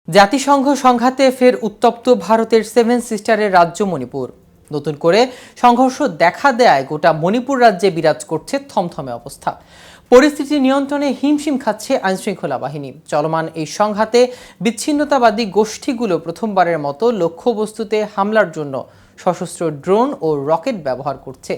জাতিসংঘ সংঘাতে ফের উত্তপ্ত ভারতের সেভেন সিস্টারের রাজ্য মণিপুর। নতুন করে সংঘর্ষ দেখা দেয় গোটা মণিপুর রাজ্যে বিরাজ করছে থমথমে অবস্থা। পরিস্থিতি নিয়ন্ত্রণে হিমশিম খাচ্ছে আইনশৃঙ্খলা বাহিনী। চলমান এই সংঘাতে বিচ্ছিন্নতাবাদী গোষ্ঠীগুলো প্রথমবারের মতো লক্ষ্যবস্তুতে হামলার জন্য সশস্ত্র ড্রোন ও রকেট ব্যবহার করছে।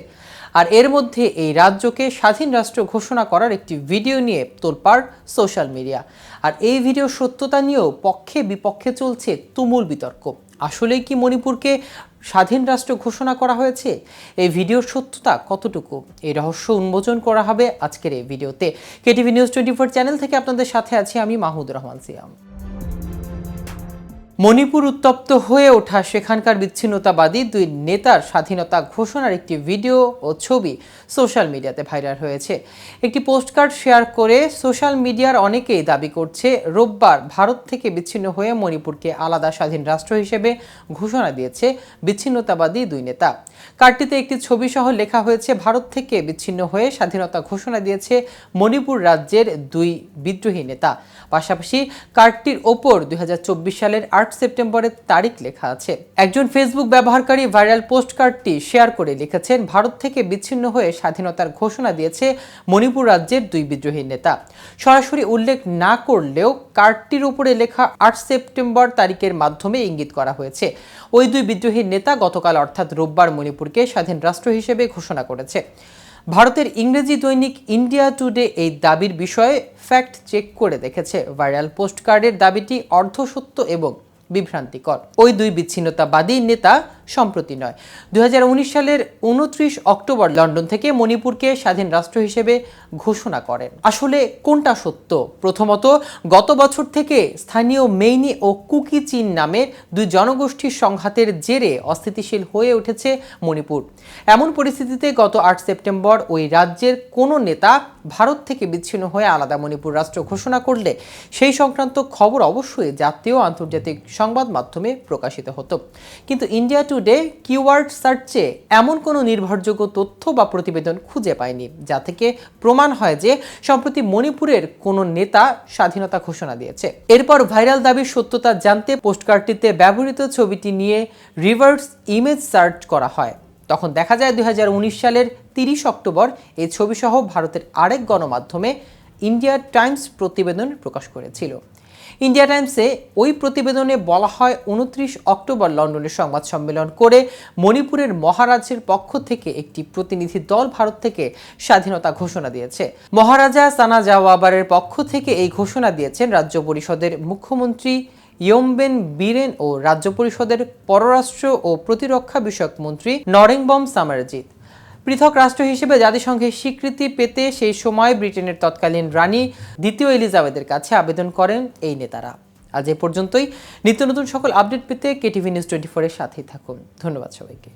আর এর মধ্যে এই রাজ্যকে স্বাধীন রাষ্ট্র ঘোষণা করার একটি ভিডিও নিয়ে তোলপাড় সোশ্যাল মিডিয়া। আর এই ভিডিও সত্যতা নিয়েও পক্ষে বিপক্ষে চলছে তুমুল বিতর্ক। আসলেই কি মণিপুরকে স্বাধীন রাষ্ট্র ঘোষণা করা হয়েছে? এই ভিডিওর সত্যতা কতটুকু? এই রহস্য উন্মোচন করা হবে আজকের এই ভিডিওতে। কেটিভি নিউজ 24 চ্যানেল থেকে আপনাদের সাথে আছি আমি মাহমুদুর রহমান সিয়াম। মণিপুর উত্তপ্ত হয়ে ওঠা সেখানকার বিচ্ছিন্নতাবাদী দুই নেতার স্বাধীনতা ঘোষণার একটি ভিডিও ও ছবি সোশ্যাল মিডিয়াতে ভাইরাল হয়েছে। একটি পোস্টকার্ড শেয়ার করে সোশ্যাল মিডিয়ার অনেকেই দাবি করছে রোববার ভারত থেকে বিচ্ছিন্ন হয়ে মণিপুরকে আলাদা স্বাধীন রাষ্ট্র হিসেবে ঘোষণা দিয়েছে বিচ্ছিন্নতাবাদী দুই নেতা। কার্ডটিতে একটি ছবি সহ লেখা হয়েছে ভারত থেকে বিচ্ছিন্ন হয়ে স্বাধীনতা ঘোষণা দিয়েছে মণিপুর রাজ্যের দুই বিদ্রোহী নেতা। পাশাপাশি কার্ডটির ওপর 2024 সালের 8 সেপ্টেম্বরের তারিখ লেখা আছে। একজন ফেসবুক ব্যবহারকারী ভাইরাল পোস্ট কার্ডটি শেয়ার করে লিখেছেন, ভারত থেকে বিচ্ছিন্ন হয়ে স্বাধীনতার ঘোষণা দিয়েছে মণিপুর রাজ্যের দুই বিদ্রোহী নেতা। সরাসরি উল্লেখ না করলেও কার্ডটির উপরে লেখা 8 সেপ্টেম্বর তারিখের মাধ্যমে ইঙ্গিত করা হয়েছে ওই দুই বিদ্রোহী নেতা গতকাল অর্থাৎ রোববার মণিপুরকে স্বাধীন রাষ্ট্র হিসেবে ঘোষণা করেছে। ভারতের ইংরেজি দৈনিক ইন্ডিয়া টুডে এই দাবির বিষয়ে ফ্যাক্ট চেক করে দেখেছে। ভাইরাল পোস্টকার্ডের দাবিটি অর্ধসত্য এবং বিভ্রান্তিকর। ওই দুই বিচ্ছিন্নতাবাদী নেতা সম্প্রতি নয়, 2019 সালের 29 অক্টোবর লন্ডন থেকে মণিপুরকে স্বাধীন রাষ্ট্র হিসেবে ঘোষণা করেন। আসলে কোনটা সত্য? প্রথমত, গত বছর থেকে স্থানীয় মেইনি ও কুকি চিন নামের দুই জনগোষ্ঠীর সংঘাতের জেরে অস্থিতিশীল হয়ে উঠেছে মণিপুর। এমন পরিস্থিতিতে গত 8 সেপ্টেম্বর ওই রাজ্যের কোনো নেতা ভারত থেকে বিচ্ছিন্ন হয়ে আলাদা মণিপুর রাষ্ট্র ঘোষণা করলে সেই সংক্রান্ত খবর অবশ্যই জাতীয় আন্তর্জাতিক সংবাদ মাধ্যমে প্রকাশিত হতো। কিন্তু ইন্ডিয়া টুডে কিওয়ার্ড সার্চে এমন কোনো নির্ভরযোগ্য তথ্য বা প্রতিবেদন খুঁজে পায়নি যা থেকে প্রমাণ হয় যে সম্প্রতি মণিপুরের কোনো নেতা স্বাধীনতা ঘোষণা দিয়েছে। এরপর ভাইরাল দাবির সত্যতা জানতে পোস্টকার্ডটিতে ব্যবহৃত ছবিটি নিয়ে রিভার্স ইমেজ সার্চ করা হয়। তখন দেখা যায় 2019 সালের 30 অক্টোবর এই ছবিসহ ভারতের আরেক গণমাধ্যমে ইন্ডিয়া টাইমস প্রতিবেদন প্রকাশ করেছিল। ইন্ডিয়া টাইমসে ওই প্রতিবেদনে বলা হয় 29 অক্টোবর লন্ডনে সংবাদ সম্মেলন করে মণিপুরের মহারাজের পক্ষ থেকে একটি প্রতিনিধি দল ভারত থেকে স্বাধীনতা ঘোষণা দিয়েছে। মহারাজা সানাজাওয়াবারের পক্ষ থেকে এই ঘোষণা দিয়েছেন রাজ্য পরিষদের মুখ্যমন্ত্রী ইয়মবেন বীরেন ও রাজ্য পরিষদের পররাষ্ট্র ও প্রতিরক্ষা বিষয়ক মন্ত্রী নরেংবম সামারজিৎ। পৃথক রাষ্ট্র হিসেবে জাতিসংঘের স্বীকৃতি পেতে সেই সময় ব্রিটেনের তৎকালীন রানী দ্বিতীয় এলিজাবেথের কাছে আবেদন করেন এই নেতারা। আজ এ পর্যন্তই। নিত্য নতুন সকল আপডেট পেতে কেটিভি নিউজ 24 এর সাথেই থাকুন। ধন্যবাদ সবাইকে।